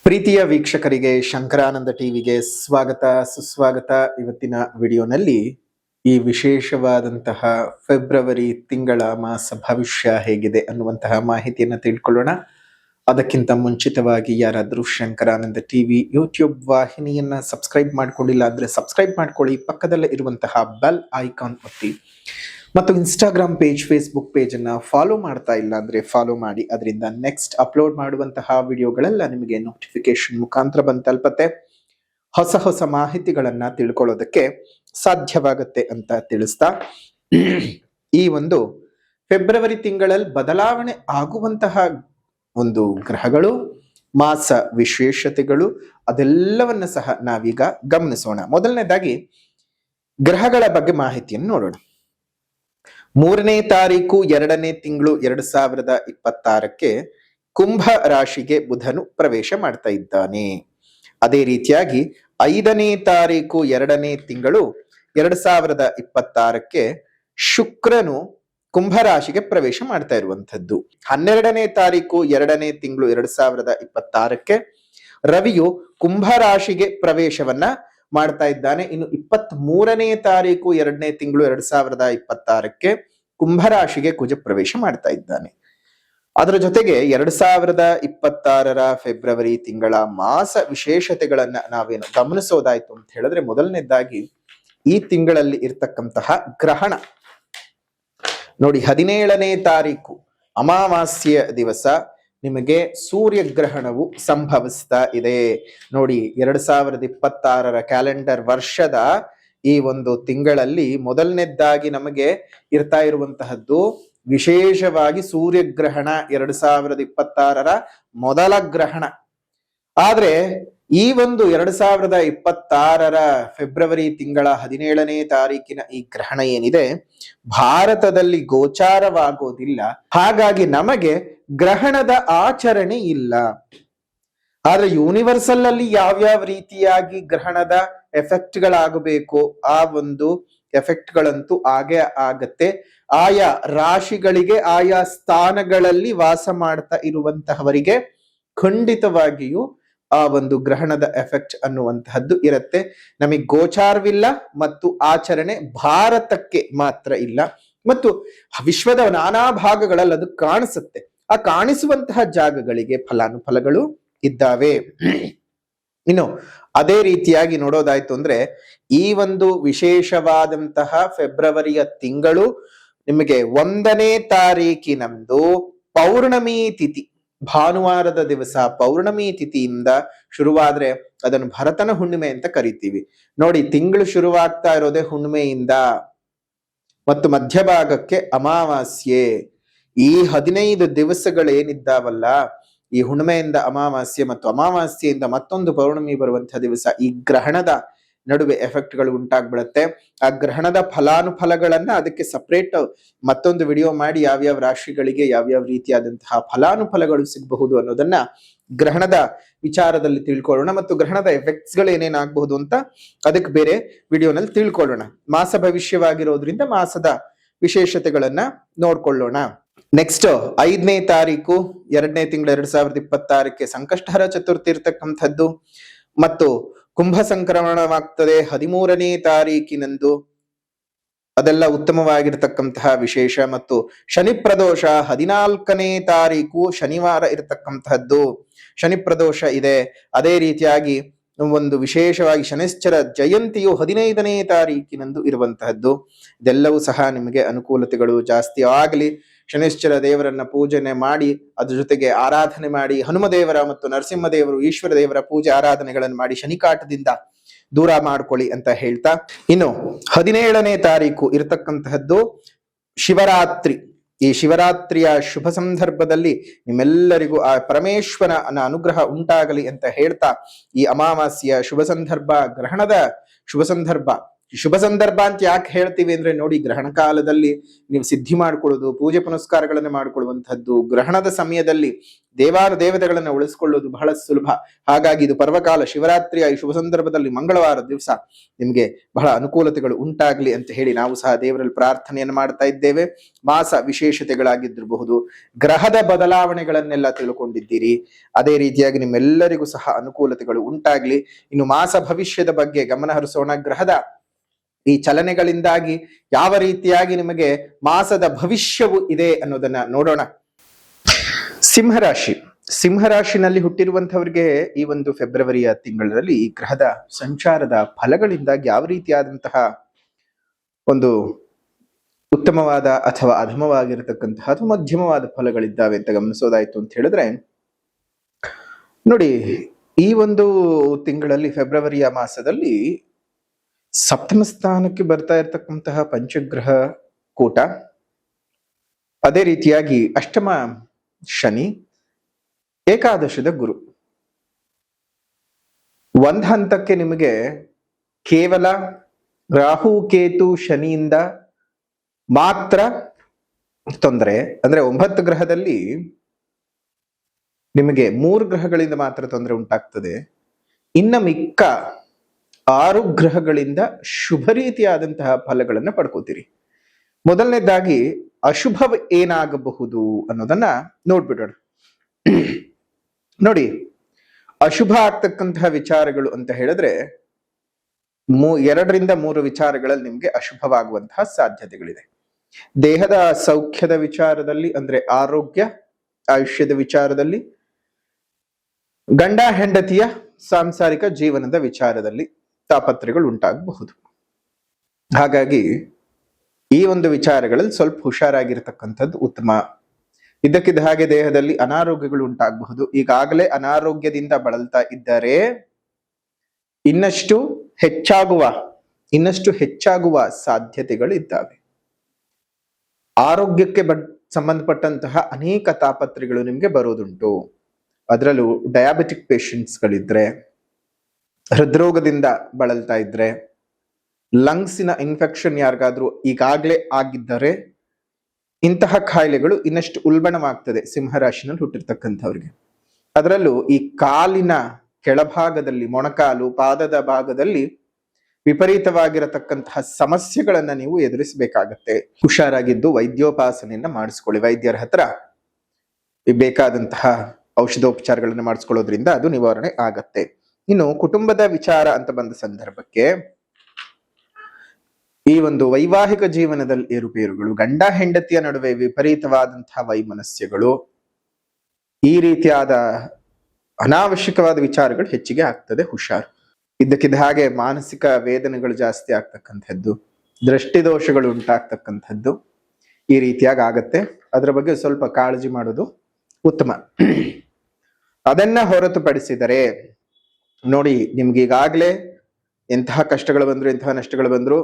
ಪ್ರೀತಿಯ ವೀಕ್ಷಕರಿಗೆ ಶಂಕರಾನಂದ ಟಿವಿಗೆ ಸ್ವಾಗತ ಸುಸ್ವಾಗತ. ಇವತ್ತಿನ ವಿಡಿಯೋನಲ್ಲಿ ಈ ವಿಶೇಷವಾದಂತಹ ಫೆಬ್ರವರಿ ತಿಂಗಳ ಮಾಸ ಭವಿಷ್ಯ ಹೇಗಿದೆ ಅನ್ನುವಂತಹ ಮಾಹಿತಿಯನ್ನು ತಿಳ್ಕೊಳ್ಳೋಣ. ಅದಕ್ಕಿಂತ ಮುಂಚಿತವಾಗಿ ಯಾರಾದರೂ ಶಂಕರಾನಂದ ಟಿವಿ ಯೂಟ್ಯೂಬ್ ವಾಹಿನಿಯನ್ನ ಸಬ್ಸ್ಕ್ರೈಬ್ ಮಾಡ್ಕೊಂಡಿಲ್ಲ ಅಂದ್ರೆ ಸಬ್ಸ್ಕ್ರೈಬ್ ಮಾಡ್ಕೊಳ್ಳಿ, ಪಕ್ಕದಲ್ಲೇ ಇರುವಂತಹ ಬೆಲ್ ಐಕಾನ್ ಒತ್ತಿ, ಮತ್ತು ಇನ್ಸ್ಟಾಗ್ರಾಮ್ ಪೇಜ್, ಫೇಸ್ಬುಕ್ ಪೇಜ್ ಅನ್ನ ಫಾಲೋ ಮಾಡ್ತಾ ಇಲ್ಲ ಅಂದ್ರೆ ಫಾಲೋ ಮಾಡಿ. ಅದರಿಂದ ನೆಕ್ಸ್ಟ್ ಅಪ್ಲೋಡ್ ಮಾಡುವಂತಹ ವಿಡಿಯೋಗಳೆಲ್ಲ ನಿಮಗೆ ನೋಟಿಫಿಕೇಶನ್ ಮುಖಾಂತರ ಬಂದು ತಲುಪತ್ತೆ. ಹೊಸ ಹೊಸ ಮಾಹಿತಿಗಳನ್ನ ತಿಳ್ಕೊಳ್ಳೋದಕ್ಕೆ ಸಾಧ್ಯವಾಗುತ್ತೆ ಅಂತ ತಿಳಿಸ್ತಾ, ಈ ಒಂದು ಫೆಬ್ರವರಿ ತಿಂಗಳಲ್ಲಿ ಬದಲಾವಣೆ ಆಗುವಂತಹ ಒಂದು ಗ್ರಹಗಳು, ಮಾಸ ವಿಶೇಷತೆಗಳು, ಅದೆಲ್ಲವನ್ನ ಸಹ ನಾವೀಗ ಗಮನಿಸೋಣ. ಮೊದಲನೇದಾಗಿ ಗ್ರಹಗಳ ಬಗ್ಗೆ ಮಾಹಿತಿಯನ್ನು ನೋಡೋಣ. 3ನೇ ತಾರೀಕು 2ನೇ ತಿಂಗಳು 2026 ಕುಂಭ ರಾಶಿಗೆ ಬುಧನು ಪ್ರವೇಶ ಮಾಡ್ತಾ ಇದ್ದಾನೆ. ಅದೇ ರೀತಿಯಾಗಿ 5ನೇ ತಾರೀಕು 2ನೇ ತಿಂಗಳು 2026 ಶುಕ್ರನು ಕುಂಭ ರಾಶಿಗೆ ಪ್ರವೇಶ ಮಾಡ್ತಾ ಇರುವಂತದ್ದು. 12ನೇ ತಾರೀಕು 2ನೇ ತಿಂಗಳು 2026 ರವಿಯು ಕುಂಭ ರಾಶಿಗೆ ಪ್ರವೇಶವನ್ನ ಮಾಡ್ತಾ ಇದ್ದಾನೆ. ಇನ್ನು 23ನೇ ತಾರೀಕು 2ನೇ ತಿಂಗಳು 2026 ಕುಂಭರಾಶಿಗೆ ಕುಜ ಪ್ರವೇಶ ಮಾಡ್ತಾ ಇದ್ದಾನೆ. ಅದರ ಜೊತೆಗೆ 2026 ಫೆಬ್ರವರಿ ತಿಂಗಳ ಮಾಸ ವಿಶೇಷತೆಗಳನ್ನ ನಾವೇನು ಗಮನಿಸೋದಾಯ್ತು ಅಂತ ಹೇಳಿದ್ರೆ, ಮೊದಲನೇದಾಗಿ ಈ ತಿಂಗಳಲ್ಲಿ ಇರ್ತಕ್ಕಂತಹ ಗ್ರಹಣ ನೋಡಿ. 17ನೇ ತಾರೀಕು ಅಮಾವಾಸ್ಯೆಯ ದಿವಸ ನಿಮಗೆ ಸೂರ್ಯಗ್ರಹಣವು ಸಂಭವಿಸ್ತಾ ಇದೆ. ನೋಡಿ, 2026 ಕ್ಯಾಲೆಂಡರ್ ವರ್ಷದ ಈ ಒಂದು ತಿಂಗಳಲ್ಲಿ ಮೊದಲನೇದಾಗಿ ನಮಗೆ ಇರ್ತಾ ಇರುವಂತಹದ್ದು ವಿಶೇಷವಾಗಿ ಸೂರ್ಯಗ್ರಹಣ, 2026 ಮೊದಲ ಗ್ರಹಣ. ಆದ್ರೆ ಈ ಒಂದು 2026 ಫೆಬ್ರವರಿ ತಿಂಗಳ 17ನೇ ತಾರೀಕಿನ ಈ ಗ್ರಹಣ ಏನಿದೆ, ಭಾರತದಲ್ಲಿ ಗೋಚಾರವಾಗೋದಿಲ್ಲ. ಹಾಗಾಗಿ ನಮಗೆ ಗ್ರಹಣದ ಆಚರಣೆ ಇಲ್ಲ. ಆದ್ರೆ ಯೂನಿವರ್ಸಲ್ ಅಲ್ಲಿ ಯಾವ್ಯಾವ ರೀತಿಯಾಗಿ ಗ್ರಹಣದ ಎಫೆಕ್ಟ್ ಗಳಾಗಬೇಕು, ಆ ಒಂದು ಎಫೆಕ್ಟ್ ಗಳಂತೂ ಆಗೇ ಆಗತ್ತೆ. ಆಯಾ ರಾಶಿಗಳಿಗೆ, ಆಯಾ ಸ್ಥಾನಗಳಲ್ಲಿ ವಾಸ ಮಾಡ್ತಾ ಇರುವಂತಹವರಿಗೆ ಖಂಡಿತವಾಗಿಯೂ ಆ ಒಂದು ಗ್ರಹಣದ ಎಫೆಕ್ಟ್ ಅನ್ನುವಂತಹದ್ದು ಇರುತ್ತೆ. ನಮಗೆ ಗೋಚಾರವಿಲ್ಲ ಮತ್ತು ಆಚರಣೆ ಭಾರತಕ್ಕೆ ಮಾತ್ರ ಇಲ್ಲ, ಮತ್ತು ವಿಶ್ವದ ನಾನಾ ಭಾಗಗಳಲ್ಲಿ ಅದು ಕಾಣಿಸುತ್ತೆ. ಆ ಕಾಣಿಸುವಂತಹ ಜಾಗಗಳಿಗೆ ಫಲಾನುಫಲಗಳು ಇದ್ದಾವೆ. ಇನ್ನು ಅದೇ ರೀತಿಯಾಗಿ ನೋಡೋದಾಯ್ತು ಅಂದ್ರೆ, ಈ ಒಂದು ವಿಶೇಷವಾದಂತಹ ಫೆಬ್ರವರಿಯ ತಿಂಗಳು ನಿಮಗೆ 1ನೇ ತಾರೀಕಿನಂದು ಪೌರ್ಣಮಿ ತಿಥಿ, ಭಾನುವಾರದ ದಿವಸ ಪೌರ್ಣಮಿ ತಿಥಿಯಿಂದ ಶುರುವಾದ್ರೆ ಅದನ್ನು ಭರತನ ಹುಣ್ಣಿಮೆ ಅಂತ ಕರಿತೀವಿ. ನೋಡಿ, ತಿಂಗಳು ಶುರುವಾಗ್ತಾ ಇರೋದೇ ಹುಣ್ಣಿಮೆಯಿಂದ ಮತ್ತು ಮಧ್ಯಭಾಗಕ್ಕೆ ಅಮಾವಾಸ್ಯೆ. ಈ 15 ದಿವಸಗಳೇನಿದ್ದಾವಲ್ಲ, ಈ ಹುಣ್ಣಿಮೆಯಿಂದ ಅಮಾವಾಸ್ಯೆ ಮತ್ತು ಅಮಾವಾಸ್ಯೆಯಿಂದ ಮತ್ತೊಂದು ಪೌರ್ಣಮಿ ಬರುವಂತಹ ದಿವಸ, ಈ ಗ್ರಹಣದ ನಡುವೆ ಎಫೆಕ್ಟ್ಗಳು ಉಂಟಾಗ್ಬಿಡತ್ತೆ. ಆ ಗ್ರಹಣದ ಫಲಾನುಫಲಗಳನ್ನ ಅದಕ್ಕೆ ಸಪರೇಟ್ ಮತ್ತೊಂದು ವಿಡಿಯೋ ಮಾಡಿ ಯಾವ್ಯಾವ ರಾಶಿಗಳಿಗೆ ಯಾವ್ಯಾವ ರೀತಿಯಾದಂತಹ ಫಲಾನುಫಲಗಳು ಸಿಗಬಹುದು ಅನ್ನೋದನ್ನ ಗ್ರಹಣದ ವಿಚಾರದಲ್ಲಿ ತಿಳ್ಕೊಳ್ಳೋಣ, ಮತ್ತು ಗ್ರಹಣದ ಎಫೆಕ್ಟ್ಸ್ ಗಳು ಏನೇನಾಗಬಹುದು ಅಂತ ಅದಕ್ಕೆ ಬೇರೆ ವಿಡಿಯೋನಲ್ಲಿ ತಿಳ್ಕೊಳ್ಳೋಣ. ಮಾಸ ಭವಿಷ್ಯವಾಗಿರೋದ್ರಿಂದ ಮಾಸದ ವಿಶೇಷತೆಗಳನ್ನ ನೋಡ್ಕೊಳ್ಳೋಣ. ನೆಕ್ಸ್ಟ್ 5ನೇ ತಾರೀಕು 2ನೇ ತಿಂಗಳು 2026 ಸಂಕಷ್ಟಹರ ಚತುರ್ಥಿ ಇರ್ತಕ್ಕಂಥದ್ದು, ಮತ್ತು ಕುಂಭ ಸಂಕ್ರಮಣವಾಗ್ತದೆ 13ನೇ ತಾರೀಕಿನಂದು. ಅದೆಲ್ಲ ಉತ್ತಮವಾಗಿರ್ತಕ್ಕಂತಹ ವಿಶೇಷ. ಮತ್ತು ಶನಿ ಪ್ರದೋಷ 14ನೇ ತಾರೀಕು ಶನಿವಾರ ಇರತಕ್ಕಂತಹದ್ದು, ಶನಿ ಪ್ರದೋಷ ಇದೆ. ಅದೇ ರೀತಿಯಾಗಿ ಒಂದು ವಿಶೇಷವಾಗಿ ಶನಿಶ್ಚರ ಜಯಂತಿಯು 15ನೇ ತಾರೀಕಿನಂದು ಇರುವಂತಹದ್ದು. ಇದೆಲ್ಲವೂ ಸಹ ನಿಮಗೆ ಅನುಕೂಲತೆಗಳು ಜಾಸ್ತಿ ಆಗಲಿ. ಶನಿಶ್ಚರ ದೇವರನ್ನ ಪೂಜನೆ ಮಾಡಿ, ಅದ್ರ ಜೊತೆಗೆ ಆರಾಧನೆ ಮಾಡಿ, ಹನುಮದೇವರ ಮತ್ತು ನರಸಿಂಹದೇವರು, ಈಶ್ವರ ದೇವರ ಪೂಜೆ ಆರಾಧನೆಗಳನ್ನು ಮಾಡಿ ಶನಿಕಾಟದಿಂದ ದೂರ ಮಾಡ್ಕೊಳ್ಳಿ ಅಂತ ಹೇಳ್ತಾ, ಇನ್ನು 17ನೇ ತಾರೀಕು ಇರತಕ್ಕಂತಹದ್ದು ಶಿವರಾತ್ರಿ. ಈ ಶಿವರಾತ್ರಿಯ ಶುಭ ಸಂದರ್ಭದಲ್ಲಿ ನಿಮ್ಮೆಲ್ಲರಿಗೂ ಆ ಪರಮೇಶ್ವರನ ಅನುಗ್ರಹ ಉಂಟಾಗಲಿ ಅಂತ ಹೇಳ್ತಾ, ಈ ಅಮಾವಾಸ್ಯೆಯ ಶುಭ ಸಂದರ್ಭ, ಗ್ರಹಣದ ಶುಭ ಸಂದರ್ಭ ಶುಭ ಸಂದರ್ಭ ಅಂತ ಯಾಕೆ ಹೇಳ್ತೀವಿ ಅಂದ್ರೆ ನೋಡಿ, ಗ್ರಹಣ ಕಾಲದಲ್ಲಿ ನೀವು ಸಿದ್ಧಿ ಮಾಡ್ಕೊಳ್ಳೋದು, ಪೂಜೆ ಪುನಸ್ಕಾರಗಳನ್ನ ಮಾಡ್ಕೊಳ್ಳುವಂತಹದ್ದು, ಗ್ರಹಣದ ಸಮಯದಲ್ಲಿ ದೇವತೆಗಳನ್ನ ಉಳಿಸ್ಕೊಳ್ಳೋದು ಬಹಳ ಸುಲಭ. ಹಾಗಾಗಿ ಇದು ಪರ್ವಕಾಲ, ಶಿವರಾತ್ರಿಯ ಈ ಶುಭ ಸಂದರ್ಭದಲ್ಲಿ ಮಂಗಳವಾರ ದಿವಸ ನಿಮ್ಗೆ ಬಹಳ ಅನುಕೂಲತೆಗಳು ಉಂಟಾಗ್ಲಿ ಅಂತ ಹೇಳಿ ನಾವು ಸಹ ದೇವರಲ್ಲಿ ಪ್ರಾರ್ಥನೆಯನ್ನು ಮಾಡ್ತಾ ಇದ್ದೇವೆ. ಮಾಸ ವಿಶೇಷತೆಗಳಾಗಿದ್ದಿರಬಹುದು, ಗ್ರಹದ ಬದಲಾವಣೆಗಳನ್ನೆಲ್ಲ ತಿಳ್ಕೊಂಡಿದ್ದೀರಿ. ಅದೇ ರೀತಿಯಾಗಿ ನಿಮ್ಮೆಲ್ಲರಿಗೂ ಸಹ ಅನುಕೂಲತೆಗಳು ಉಂಟಾಗ್ಲಿ. ಇನ್ನು ಮಾಸ ಭವಿಷ್ಯದ ಬಗ್ಗೆ ಗಮನ ಹರಿಸೋಣ. ಗ್ರಹದ ಈ ಚಲನೆಗಳಿಂದಾಗಿ ಯಾವ ರೀತಿಯಾಗಿ ನಿಮಗೆ ಮಾಸದ ಭವಿಷ್ಯವು ಇದೆ ಅನ್ನೋದನ್ನ ನೋಡೋಣ. ಸಿಂಹರಾಶಿನಲ್ಲಿ ಹುಟ್ಟಿರುವಂತವರಿಗೆ ಈ ಒಂದು ಫೆಬ್ರವರಿಯ ತಿಂಗಳಲ್ಲಿ ಈ ಗ್ರಹದ ಸಂಚಾರದ ಫಲಗಳಿಂದಾಗಿ ಯಾವ ರೀತಿಯಾದಂತಹ ಒಂದು ಉತ್ತಮವಾದ ಅಥವಾ ಅಧಮವಾಗಿರತಕ್ಕಂತಹ ಅಥವಾ ಮಧ್ಯಮವಾದ ಫಲಗಳಿದ್ದಾವೆ ಅಂತ ಗಮನಿಸೋದಾಯ್ತು ಅಂತ ಹೇಳಿದ್ರೆ, ನೋಡಿ, ಈ ಒಂದು ತಿಂಗಳಲ್ಲಿ ಫೆಬ್ರವರಿಯ ಮಾಸದಲ್ಲಿ ಸಪ್ತಮ ಸ್ಥಾನಕ್ಕೆ ಬರ್ತಾ ಇರತಕ್ಕಂತಹ ಪಂಚಗ್ರಹ ಕೂಟ, ಅದೇ ರೀತಿಯಾಗಿ ಅಷ್ಟಮ ಶನಿ, ಏಕಾದಶದ ಗುರು, ಒಂದ್ ಹಂತಕ್ಕೆ ನಿಮಗೆ ಕೇವಲ ರಾಹು ಕೇತು ಶನಿಯಿಂದ ಮಾತ್ರ ತೊಂದರೆ. ಅಂದ್ರೆ 9 ಗ್ರಹದಲ್ಲಿ ನಿಮಗೆ 3 ಗ್ರಹಗಳಿಂದ ಮಾತ್ರ ತೊಂದರೆ ಉಂಟಾಗ್ತದೆ. ಇನ್ನ ಮಿಕ್ಕ 6 ಗ್ರಹಗಳಿಂದ ಶುಭ ರೀತಿಯಾದಂತಹ ಫಲಗಳನ್ನ ಪಡ್ಕೋತೀರಿ. ಮೊದಲನೇದಾಗಿ ಅಶುಭ ಏನಾಗಬಹುದು ಅನ್ನೋದನ್ನ ನೋಡ್ಬಿಡೋಣ. ನೋಡಿ, ಅಶುಭ ಆಗ್ತಕ್ಕಂತಹ ವಿಚಾರಗಳು ಅಂತ ಹೇಳಿದ್ರೆ 2 ರಿಂದ 3 ವಿಚಾರಗಳಲ್ಲಿ ನಿಮ್ಗೆ ಅಶುಭವಾಗುವಂತಹ ಸಾಧ್ಯತೆಗಳಿದೆ. ದೇಹದ ಸೌಖ್ಯದ ವಿಚಾರದಲ್ಲಿ, ಅಂದ್ರೆ ಆರೋಗ್ಯ, ಆಯುಷ್ಯದ ವಿಚಾರದಲ್ಲಿ, ಗಂಡ ಹೆಂಡತಿಯ ಸಾಂಸಾರಿಕ ಜೀವನದ ವಿಚಾರದಲ್ಲಿ ತಾಪತ್ರೆಗಳು ಉಂಟಾಗಬಹುದು. ಹಾಗಾಗಿ ಈ ಒಂದು ವಿಚಾರಗಳಲ್ಲಿ ಸ್ವಲ್ಪ ಹುಷಾರಾಗಿರ್ತಕ್ಕಂಥದ್ದು ಉತ್ತಮ. ಇದ್ದಕ್ಕಿದ್ದ ಹಾಗೆ ದೇಹದಲ್ಲಿ ಅನಾರೋಗ್ಯಗಳು ಉಂಟಾಗಬಹುದು. ಈಗಾಗಲೇ ಅನಾರೋಗ್ಯದಿಂದ ಬಳಲ್ತಾ ಇದ್ದರೆ ಇನ್ನಷ್ಟು ಹೆಚ್ಚಾಗುವ ಸಾಧ್ಯತೆಗಳಿದ್ದಾವೆ. ಆರೋಗ್ಯಕ್ಕೆ ಸಂಬಂಧಪಟ್ಟಂತಹ ಅನೇಕ ತಾಪತ್ರೆಗಳು ನಿಮ್ಗೆ ಬರೋದುಂಟು. ಅದರಲ್ಲೂ ಡಯಾಬಿಟಿಕ್ ಪೇಷಂಟ್ಸ್ಗಳಿದ್ರೆ, ಹೃದ್ರೋಗದಿಂದ ಬಳಲ್ತಾ ಇದ್ರೆ, ಲಂಗ್ಸಿನ ಇನ್ಫೆಕ್ಷನ್ ಯಾರಿಗಾದ್ರೂ ಈಗಾಗಲೇ ಆಗಿದ್ದರೆ, ಇಂತಹ ಕಾಯಿಲೆಗಳು ಇನ್ನಷ್ಟು ಉಲ್ಬಣವಾಗ್ತದೆ ಸಿಂಹರಾಶಿನಲ್ಲಿ ಹುಟ್ಟಿರ್ತಕ್ಕಂಥವ್ರಿಗೆ. ಅದರಲ್ಲೂ ಈ ಕಾಲಿನ ಕೆಳಭಾಗದಲ್ಲಿ, ಮೊಣಕಾಲು, ಪಾದದ ಭಾಗದಲ್ಲಿ ವಿಪರೀತವಾಗಿರತಕ್ಕಂತಹ ಸಮಸ್ಯೆಗಳನ್ನ ನೀವು ಎದುರಿಸಬೇಕಾಗತ್ತೆ. ಹುಷಾರಾಗಿದ್ದು ವೈದ್ಯೋಪಾಸನೆಯನ್ನ ಮಾಡಿಸ್ಕೊಳ್ಳಿ. ವೈದ್ಯರ ಹತ್ರ ಬೇಕಾದಂತಹ ಔಷಧೋಪಚಾರಗಳನ್ನ ಮಾಡಿಸ್ಕೊಳ್ಳೋದ್ರಿಂದ ಅದು ನಿವಾರಣೆ ಆಗತ್ತೆ. ಇನ್ನು ಕುಟುಂಬದ ವಿಚಾರ ಅಂತ ಬಂದ ಸಂದರ್ಭಕ್ಕೆ ಈ ಒಂದು ವೈವಾಹಿಕ ಜೀವನದಲ್ಲಿ ಏರುಪೇರುಗಳು, ಗಂಡ ಹೆಂಡತಿಯ ನಡುವೆ ವಿಪರೀತವಾದಂತಹ ವೈಮನಸ್ಯಗಳು, ಈ ರೀತಿಯಾದ ಅನಾವಶ್ಯಕವಾದ ವಿಚಾರಗಳು ಹೆಚ್ಚಿಗೆ ಆಗ್ತದೆ. ಹುಷಾರು. ಇದ್ದಕ್ಕಿದ್ದ ಹಾಗೆ ಮಾನಸಿಕ ವೇದನೆಗಳು ಜಾಸ್ತಿ ಆಗ್ತಕ್ಕಂಥದ್ದು, ದೃಷ್ಟಿದೋಷಗಳು ಉಂಟಾಗ್ತಕ್ಕಂಥದ್ದು ಈ ರೀತಿಯಾಗಿ ಆಗತ್ತೆ. ಅದರ ಬಗ್ಗೆ ಸ್ವಲ್ಪ ಕಾಳಜಿ ಮಾಡೋದು ಉತ್ತಮ. ಅದನ್ನ ಹೊರತುಪಡಿಸಿದರೆ ನೋಡಿ, ನಿಮ್ಗೆ ಈಗಾಗಲೇ ಎಂತಹ ಕಷ್ಟಗಳು ಬಂದ್ರು, ಎಂತಹ ನಷ್ಟಗಳು ಬಂದ್ರು,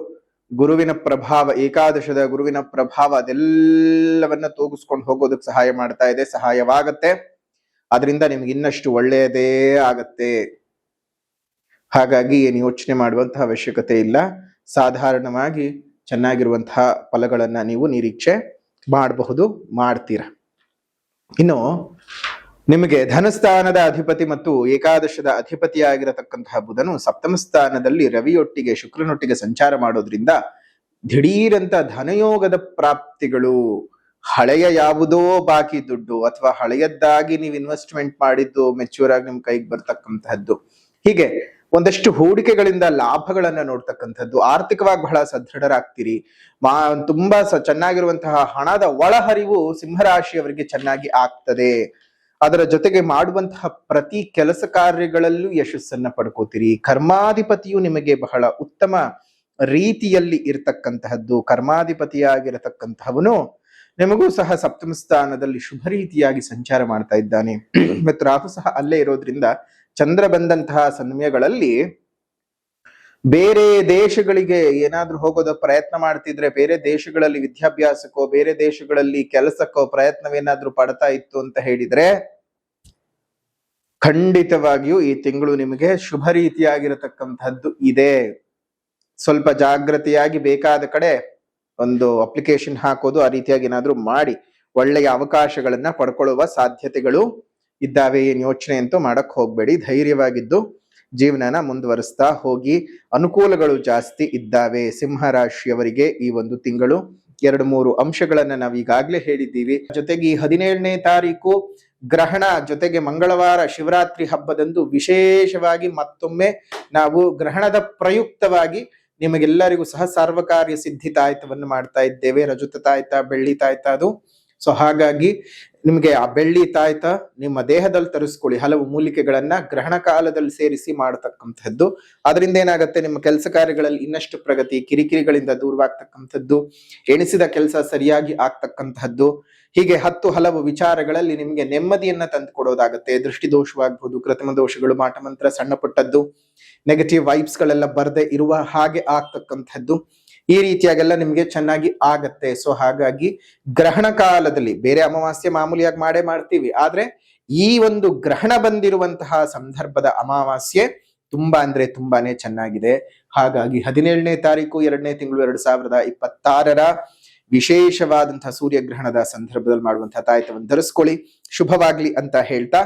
ಗುರುವಿನ ಪ್ರಭಾವ, ಏಕಾದಶದ ಗುರುವಿನ ಪ್ರಭಾವ ಅದೆಲ್ಲವನ್ನ ತೂಗಿಸ್ಕೊಂಡು ಹೋಗೋದಕ್ಕೆ ಸಹಾಯವಾಗತ್ತೆ. ಅದರಿಂದ ನಿಮ್ಗೆ ಇನ್ನಷ್ಟು ಒಳ್ಳೆಯದೇ ಆಗತ್ತೆ. ಹಾಗಾಗಿ ಏನು ಯೋಚನೆ ಮಾಡುವಂತಹ ಅವಶ್ಯಕತೆ ಇಲ್ಲ. ಸಾಧಾರಣವಾಗಿ ಚೆನ್ನಾಗಿರುವಂತಹ ಫಲಗಳನ್ನ ನೀವು ನಿರೀಕ್ಷೆ ಮಾಡಬಹುದು, ಮಾಡ್ತೀರಾ. ಇನ್ನು ನಿಮಗೆ ಧನಸ್ಥಾನದ ಅಧಿಪತಿ ಮತ್ತು ಏಕಾದಶದ ಅಧಿಪತಿಯಾಗಿರತಕ್ಕಂತಹ ಬುಧನು ಸಪ್ತಮ ಸ್ಥಾನದಲ್ಲಿ ರವಿಯೊಟ್ಟಿಗೆ, ಶುಕ್ರನೊಟ್ಟಿಗೆ ಸಂಚಾರ ಮಾಡೋದ್ರಿಂದ ದಿಢೀರಂತ ಧನಯೋಗದ ಪ್ರಾಪ್ತಿಗಳು, ಹಳೆಯ ಯಾವುದೋ ಬಾಕಿ ದುಡ್ಡು ಅಥವಾ ಹಳೆಯದ್ದಾಗಿ ನೀವು ಇನ್ವೆಸ್ಟ್ಮೆಂಟ್ ಮಾಡಿದ್ದು ಮೆಚ್ಯೂರ್ ಆಗಿ ನಿಮ್ ಕೈಗೆ ಬರ್ತಕ್ಕಂತಹದ್ದು, ಹೀಗೆ ಒಂದಷ್ಟು ಹೂಡಿಕೆಗಳಿಂದ ಲಾಭಗಳನ್ನ ನೋಡ್ತಕ್ಕಂಥದ್ದು, ಆರ್ಥಿಕವಾಗಿ ಬಹಳ ಸದೃಢರಾಗ್ತೀರಿ. ತುಂಬಾ ಚೆನ್ನಾಗಿರುವಂತಹ ಹಣದ ಒಳಹರಿವು ಸಿಂಹರಾಶಿಯವರಿಗೆ ಚೆನ್ನಾಗಿ ಆಗ್ತದೆ. ಅದರ ಜೊತೆಗೆ ಮಾಡುವಂತಹ ಪ್ರತಿ ಕೆಲಸ ಕಾರ್ಯಗಳಲ್ಲೂ ಯಶಸ್ಸನ್ನ ಪಡ್ಕೋತೀರಿ. ಕರ್ಮಾಧಿಪತಿಯು ನಿಮಗೆ ಬಹಳ ಉತ್ತಮ ರೀತಿಯಲ್ಲಿ ಇರ್ತಕ್ಕಂತಹದ್ದು. ಕರ್ಮಾಧಿಪತಿಯಾಗಿರತಕ್ಕಂತಹವನು ನಿಮಗೂ ಸಹ ಸಪ್ತಮ ಸ್ಥಾನದಲ್ಲಿ ಶುಭ ರೀತಿಯಾಗಿ ಸಂಚಾರ ಮಾಡ್ತಾ ಇದ್ದಾನೆ. ಮತ್ತು ರಾಹು ಸಹ ಅಲ್ಲೇ ಇರೋದ್ರಿಂದ ಚಂದ್ರ ಬಂದಂತಹ ಸಮಯಗಳಲ್ಲಿ ಬೇರೆ ದೇಶಗಳಿಗೆ ಏನಾದ್ರೂ ಹೋಗೋದ ಪ್ರಯತ್ನ ಮಾಡ್ತಿದ್ರೆ, ಬೇರೆ ದೇಶಗಳಲ್ಲಿ ವಿದ್ಯಾಭ್ಯಾಸಕ್ಕೋ ಬೇರೆ ದೇಶಗಳಲ್ಲಿ ಕೆಲಸಕ್ಕೋ ಪ್ರಯತ್ನವೇನಾದ್ರೂ ಪಡ್ತಾ ಇತ್ತು ಅಂತ ಹೇಳಿದ್ರೆ, ಖಂಡಿತವಾಗಿಯೂ ಈ ತಿಂಗಳು ನಿಮಗೆ ಶುಭ ರೀತಿಯಾಗಿರತಕ್ಕಂಥದ್ದು ಇದೆ. ಸ್ವಲ್ಪ ಜಾಗೃತಿಯಾಗಿ ಬೇಕಾದ ಕಡೆ ಒಂದು ಅಪ್ಲಿಕೇಶನ್ ಹಾಕೋದು, ಆ ರೀತಿಯಾಗಿ ಏನಾದ್ರೂ ಮಾಡಿ ಒಳ್ಳೆಯ ಅವಕಾಶಗಳನ್ನ ಪಡ್ಕೊಳ್ಳುವ ಸಾಧ್ಯತೆಗಳು ಇದ್ದಾವೆ. ಏನ್ ಯೋಚನೆ ಅಂತೂ ಮಾಡಕ್ ಹೋಗ್ಬೇಡಿ, ಧೈರ್ಯವಾಗಿದ್ದು ಜೀವನನ ಮುಂದುವರಿಸ್ತಾ ಹೋಗಿ. ಅನುಕೂಲಗಳು ಜಾಸ್ತಿ ಇದ್ದಾವೆ ಸಿಂಹ ರಾಶಿಯವರಿಗೆ ಈ ಒಂದು ತಿಂಗಳು. 2-3 ಅಂಶಗಳನ್ನ ನಾವು ಈಗಾಗ್ಲೇ ಹೇಳಿದ್ದೀವಿ. ಜೊತೆಗೆ ಈ 17ನೇ ತಾರೀಕು ಗ್ರಹಣ ಜೊತೆಗೆ ಮಂಗಳವಾರ ಶಿವರಾತ್ರಿ ಹಬ್ಬದಂದು ವಿಶೇಷವಾಗಿ ಮತ್ತೊಮ್ಮೆ ನಾವು ಗ್ರಹಣದ ಪ್ರಯುಕ್ತವಾಗಿ ನಿಮಗೆಲ್ಲರಿಗೂ ಸಹ ಸರ್ವಕಾರ್ಯ ಸಿದ್ಧಿ ತಾಯ್ತವನ್ನು ಮಾಡ್ತಾ ಇದ್ದೇವೆ. ರಜತ ತಾಯ್ತ, ಬೆಳ್ಳಿ ತಾಯ್ತ ಅದು. ಸೊ ಹಾಗಾಗಿ ನಿಮ್ಗೆ ಆ ಬೆಳ್ಳಿ ತಾಯ್ತ ನಿಮ್ಮ ದೇಹದಲ್ಲಿ ತರಿಸ್ಕೊಳ್ಳಿ. ಹಲವು ಮೂಲಿಕೆಗಳನ್ನ ಗ್ರಹಣ ಕಾಲದಲ್ಲಿ ಸೇರಿಸಿ ಮಾಡತಕ್ಕಂಥದ್ದು. ಅದರಿಂದ ಏನಾಗುತ್ತೆ, ನಿಮ್ಮ ಕೆಲಸ ಕಾರ್ಯಗಳಲ್ಲಿ ಇನ್ನಷ್ಟು ಪ್ರಗತಿ, ಕಿರಿಕಿರಿಗಳಿಂದ ದೂರವಾಗ್ತಕ್ಕಂಥದ್ದು, ಎಣಿಸಿದ ಕೆಲಸ ಸರಿಯಾಗಿ ಆಗ್ತಕ್ಕಂಥದ್ದು. ಹೀಗೆ ಹಲವು ವಿಚಾರಗಳಲ್ಲಿ ನಿಮ್ಗೆ ನೆಮ್ಮದಿಯನ್ನ ತಂದು ಕೊಡೋದಾಗತ್ತೆ. ದೃಷ್ಟಿ ದೋಷವಾಗ್ಬಹುದು, ಕೃತ್ರಿಮ ದೋಷಗಳು, ಮಾಟಮಂತ್ರ, ಸಣ್ಣ ಪುಟ್ಟದ್ದು ನೆಗೆಟಿವ್ ವೈಬ್ಸ್ ಗಳೆಲ್ಲ ಬರದೆ ಇರುವ ಹಾಗೆ ಆಗ್ತಕ್ಕಂಥದ್ದು. ಈ ರೀತಿಯಾಗೆಲ್ಲ ನಿಮ್ಗೆ ಚೆನ್ನಾಗಿ ಆಗತ್ತೆ. ಸೊ ಹಾಗಾಗಿ ಗ್ರಹಣ ಕಾಲದಲ್ಲಿ ಬೇರೆ ಅಮಾವಾಸ್ಯೆ ಮಾಮೂಲಿಯಾಗಿ ಮಾಡ್ತೀವಿ, ಆದ್ರೆ ಈ ಒಂದು ಗ್ರಹಣ ಬಂದಿರುವಂತಹ ಸಂದರ್ಭದ ಅಮಾವಾಸ್ಯೆ ತುಂಬಾನೇ ಚೆನ್ನಾಗಿದೆ. ಹಾಗಾಗಿ 17ನೇ ತಾರೀಕು 2ನೇ ತಿಂಗಳು 2026 ವಿಶೇಷವಾದಂತಹ ಸೂರ್ಯಗ್ರಹಣದ ಸಂದರ್ಭದಲ್ಲಿ ಮಾಡುವಂತಹ ತಾಯ್ತವನ್ನು ಧರಿಸ್ಕೊಳ್ಳಿ. ಶುಭವಾಗ್ಲಿ ಅಂತ ಹೇಳ್ತಾ,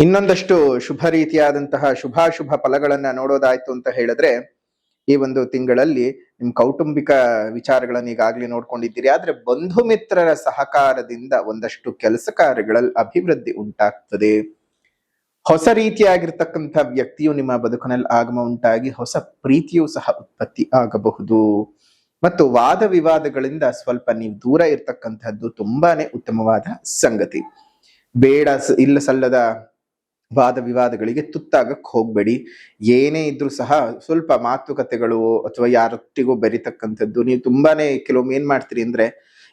ಇನ್ನೊಂದಷ್ಟು ಶುಭ ರೀತಿಯಾದಂತಹ ಶುಭಾಶುಭ ಫಲಗಳನ್ನ ನೋಡೋದಾಯ್ತು ಅಂತ ಹೇಳಿದ್ರೆ, ಈ ಒಂದು ತಿಂಗಳಲ್ಲಿ ನಿಮ್ ಕೌಟುಂಬಿಕ ವಿಚಾರಗಳನ್ನ ಈಗಾಗ್ಲೇ ನೋಡ್ಕೊಂಡಿದ್ದೀರಿ. ಆದ್ರೆ ಬಂಧು ಮಿತ್ರರ ಸಹಕಾರದಿಂದ ಒಂದಷ್ಟು ಕೆಲಸ ಕಾರ್ಯಗಳಲ್ಲಿ ಅಭಿವೃದ್ಧಿ ಉಂಟಾಗ್ತದೆ. ಹೊಸ ರೀತಿಯಾಗಿರ್ತಕ್ಕಂಥ ವ್ಯಕ್ತಿಯು ನಿಮ್ಮ ಬದುಕಿನಲ್ಲಿ ಆಗಮ ಉಂಟಾಗಿ ಹೊಸ ಪ್ರೀತಿಯೂ ಸಹ ಉತ್ಪತ್ತಿ ಆಗಬಹುದು. ಮತ್ತು ವಾದ ವಿವಾದಗಳಿಂದ ಸ್ವಲ್ಪ ನೀವು ದೂರ ಇರ್ತಕ್ಕಂಥದ್ದು ತುಂಬಾನೇ ಉತ್ತಮವಾದ ಸಂಗತಿ. ಬೇಡ ಇಲ್ಲ ಸಲ್ಲದ ವಾದ ವಿವಾದಗಳಿಗೆ ತುತ್ತಾಗಕ್ ಹೋಗ್ಬೇಡಿ. ಏನೇ ಇದ್ರೂ ಸಹ ಸ್ವಲ್ಪ ಮಾತುಕತೆಗಳು ಅಥವಾ ಯಾರೊಟ್ಟಿಗೂ ಬೆರಿತಕ್ಕಂಥದ್ದು. ನೀವು ತುಂಬಾನೇ ಕೆಲವೊಮ್ಮೆ ಏನ್ ಮಾಡ್ತೀರಿ ಅಂದ್ರೆ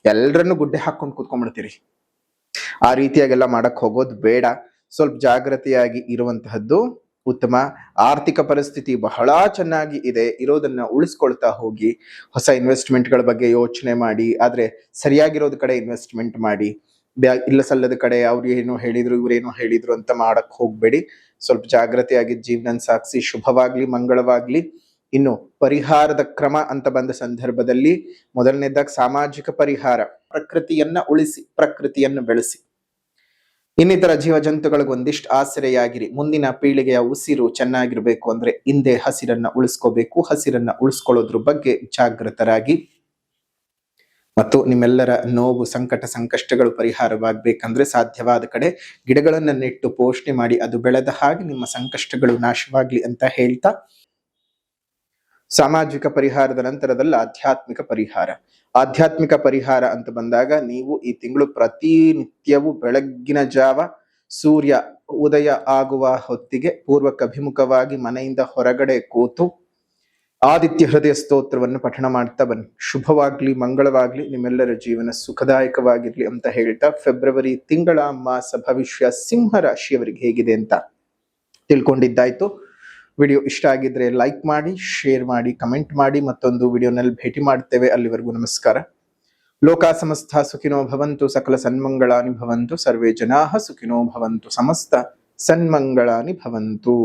ಎಲ್ಲರನ್ನು ಗುಡ್ಡೆ ಹಾಕೊಂಡು ಕೂತ್ಕೊಂಡ್ಬಿಡ್ತೀರಿ. ಆ ರೀತಿಯಾಗೆಲ್ಲ ಮಾಡಕ್ ಹೋಗೋದು ಬೇಡ. ಸ್ವಲ್ಪ ಜಾಗೃತಿಯಾಗಿ ಇರುವಂತಹದ್ದು ಉತ್ತಮ. ಆರ್ಥಿಕ ಪರಿಸ್ಥಿತಿ ಬಹಳ ಚೆನ್ನಾಗಿ ಇದೆ, ಇರೋದನ್ನ ಉಳಿಸ್ಕೊಳ್ತಾ ಹೋಗಿ. ಹೊಸ ಇನ್ವೆಸ್ಟ್ಮೆಂಟ್ಗಳ ಬಗ್ಗೆ ಯೋಚನೆ ಮಾಡಿ, ಆದ್ರೆ ಸರಿಯಾಗಿರೋದ್ ಕಡೆ ಇನ್ವೆಸ್ಟ್ಮೆಂಟ್ ಮಾಡಿ. ಇಲ್ಲ ಸಲ್ಲದ ಕಡೆ ಅವ್ರು ಏನೋ ಹೇಳಿದ್ರು ಇವ್ರೇನೋ ಹೇಳಿದ್ರು ಅಂತ ಮಾಡಕ್ ಹೋಗ್ಬೇಡಿ. ಸ್ವಲ್ಪ ಜಾಗೃತಿಯಾಗಿ ಜೀವನ ಸಾಗಿಸಿ. ಶುಭವಾಗ್ಲಿ, ಮಂಗಳವಾಗ್ಲಿ. ಇನ್ನು ಪರಿಹಾರದ ಕ್ರಮ ಅಂತ ಬಂದ ಸಂದರ್ಭದಲ್ಲಿ ಮೊದಲನೇದಾಗಿ ಸಾಮಾಜಿಕ ಪರಿಹಾರ. ಪ್ರಕೃತಿಯನ್ನ ಉಳಿಸಿ, ಪ್ರಕೃತಿಯನ್ನು ಬೆಳೆಸಿ. ಇನ್ನಿತರ ಜೀವ ಜಂತುಗಳಿಗೆ ಒಂದಿಷ್ಟು ಆಸರೆಯಾಗಿರಿ. ಮುಂದಿನ ಪೀಳಿಗೆಯ ಉಸಿರು ಚೆನ್ನಾಗಿರ್ಬೇಕು ಅಂದ್ರೆ ಹಿಂದೆ ಹಸಿರನ್ನ ಉಳಿಸ್ಕೋಬೇಕು. ಹಸಿರನ್ನ ಉಳಿಸ್ಕೊಳ್ಳೋದ್ರ ಬಗ್ಗೆ ಜಾಗೃತರಾಗಿ. ಮತ್ತು ನಿಮ್ಮೆಲ್ಲರ ನೋವು, ಸಂಕಟ, ಸಂಕಷ್ಟಗಳು ಪರಿಹಾರವಾಗಬೇಕಂದ್ರೆ ಸಾಧ್ಯವಾದ ಕಡೆ ಗಿಡಗಳನ್ನ ನೆಟ್ಟು ಪೋಷಣೆ ಮಾಡಿ ಅದು ಬೆಳೆದ ಹಾಗೆ ನಿಮ್ಮ ಸಂಕಷ್ಟಗಳು ನಾಶವಾಗ್ಲಿ ಅಂತ ಹೇಳ್ತಾ, ಸಾಮಾಜಿಕ ಪರಿಹಾರದ ನಂತರದಲ್ಲಿ ಆಧ್ಯಾತ್ಮಿಕ ಪರಿಹಾರ ಅಂತ ಬಂದಾಗ ನೀವು ಈ ತಿಂಗಳು ಪ್ರತಿನಿತ್ಯವೂ ಬೆಳಗ್ಗಿನ ಜಾವ ಸೂರ್ಯ ಉದಯ ಆಗುವ ಹೊತ್ತಿಗೆ ಪೂರ್ವಕಭಿಮುಖವಾಗಿ ಮನೆಯಿಂದ ಹೊರಗಡೆ ಕೂತು ಆದಿತ್ಯ ಹೃದಯ ಸ್ತೋತ್ರವನ್ನು ಪಠಣ ಮಾಡ್ತಾ ಬನ್ನಿ. ಶುಭವಾಗ್ಲಿ, ಮಂಗಳವಾಗ್ಲಿ, ನಿಮ್ಮೆಲ್ಲರ ಜೀವನ ಸುಖದಾಯಕವಾಗಿರ್ಲಿ ಅಂತ ಹೇಳ್ತಾ, ಫೆಬ್ರವರಿ ತಿಂಗಳ ಮಾಸ ಭವಿಷ್ಯ ಸಿಂಹ ರಾಶಿಯವರಿಗೆ ಹೇಗಿದೆ ಅಂತ ತಿಳ್ಕೊಂಡಿದ್ದಾಯ್ತು. ವಿಡಿಯೋ ಇಷ್ಟ ಆಗಿದ್ರೆ ಲೈಕ್ ಮಾಡಿ, ಶೇರ್ ಮಾಡಿ, ಕಮೆಂಟ್ ಮಾಡಿ. ಮತ್ತೊಂದು ವಿಡಿಯೋನಲ್ಲಿ ಭೇಟಿ ಮಾಡ್ತೇವೆ. ಅಲ್ಲಿವರೆಗೂ ನಮಸ್ಕಾರ. ಲೋಕ ಸಮಸ್ತ ಸುಖಿನೋ ಭವಂತು, ಸಕಲ ಸನ್ಮಂಗಳಾನಿ ಭವಂತು, ಸರ್ವೇ ಜನಾಃ ಸುಖಿನೋ ಭವಂತು, ಸಮಸ್ತ ಸನ್ಮಂಗಳಾನಿ ಭವಂತು.